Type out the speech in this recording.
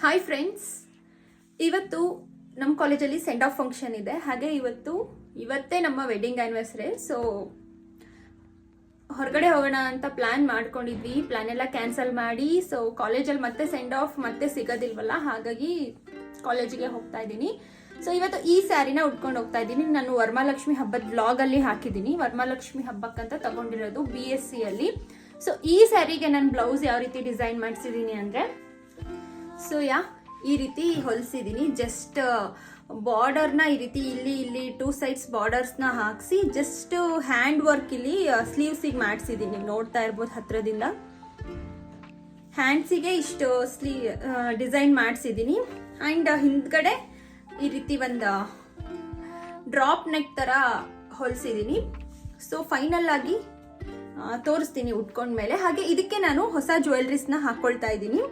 Hi friends, ಇವತ್ತು ನಮ್ಮ ಕಾಲೇಜಲ್ಲಿ ಸೆಂಡ್ ಆಫ್ ಫಂಕ್ಷನ್ ಇದೆ. ಹಾಗೆ ಇವತ್ತೇ ನಮ್ಮ ವೆಡ್ಡಿಂಗ್ ಆ್ಯನಿವರ್ಸರಿ. ಸೊ ಹೊರಗಡೆ ಹೋಗೋಣ ಅಂತ ಪ್ಲ್ಯಾನ್ ಮಾಡ್ಕೊಂಡಿದ್ವಿ. ಪ್ಲ್ಯಾನ್ ಎಲ್ಲ ಕ್ಯಾನ್ಸಲ್ ಮಾಡಿ, ಸೊ ಕಾಲೇಜಲ್ಲಿ ಮತ್ತೆ ಸೆಂಡ್ ಆಫ್ ಮತ್ತೆ ಸಿಗೋದಿಲ್ವಲ್ಲ, ಹಾಗಾಗಿ ಕಾಲೇಜಿಗೆ ಹೋಗ್ತಾ ಇದ್ದೀನಿ. ಸೊ ಇವತ್ತು ಈ ಸ್ಯಾರಿನ ಉಟ್ಕೊಂಡು ಹೋಗ್ತಾ ಇದ್ದೀನಿ. ನಾನು ವರಮಹಾಲಕ್ಷ್ಮಿ ಹಬ್ಬದ ವ್ಲಾಗಲ್ಲಿ ಹಾಕಿದ್ದೀನಿ. ವರಮಹಾಲಕ್ಷ್ಮಿ ಹಬ್ಬಕ್ಕಂತ ತಗೊಂಡಿರೋದು BSc ಅಲ್ಲಿ. ಸೊ ಈ ಸ್ಯಾರಿಗೆ ನಾನು ಬ್ಲೌಸ್ ಯಾವ ರೀತಿ ಡಿಸೈನ್ ಮಾಡಿಸಿದ್ದೀನಿ ಅಂದರೆ, ಸೊ ಈ ರೀತಿ ಹೊಲಿಸಿದ್ದೀನಿ. ಜಸ್ಟ್ ಬಾರ್ಡರ್ನ ಈ ರೀತಿ ಇಲ್ಲಿ 2 ಸೈಡ್ಸ್ ಬಾರ್ಡರ್ಸ್ನ ಹಾಕಿಸಿ ಜಸ್ಟ್ ಹ್ಯಾಂಡ್ ವರ್ಕ್ ಇಲ್ಲಿ ಸ್ಲೀವ್ಸಿಗೆ ಮಾಡಿಸಿದ್ದೀನಿ. ನೀವು ನೋಡ್ತಾ ಇರ್ಬೋದು ಹತ್ರದಿಂದ. ಹ್ಯಾಂಡ್ಸಿಗೆ ಇಷ್ಟು ಡಿಸೈನ್ ಮಾಡಿಸಿದ್ದೀನಿ. ಆ್ಯಂಡ್ ಹಿಂದ್ಗಡೆ ಈ ರೀತಿ ಒಂದು ಡ್ರಾಪ್ ನೆಕ್ ಥರ ಹೊಲಿಸಿದ್ದೀನಿ. ಸೊ ಫೈನಲ್ ಆಗಿ ತೋರಿಸ್ತೀನಿ ಉಟ್ಕೊಂಡ್ಮೇಲೆ. ಹಾಗೆ ಇದಕ್ಕೆ ನಾನು ಹೊಸ ಜ್ಯುವೆಲ್ರೀಸ್ನ ಹಾಕ್ಕೊಳ್ತಾ ಇದ್ದೀನಿ.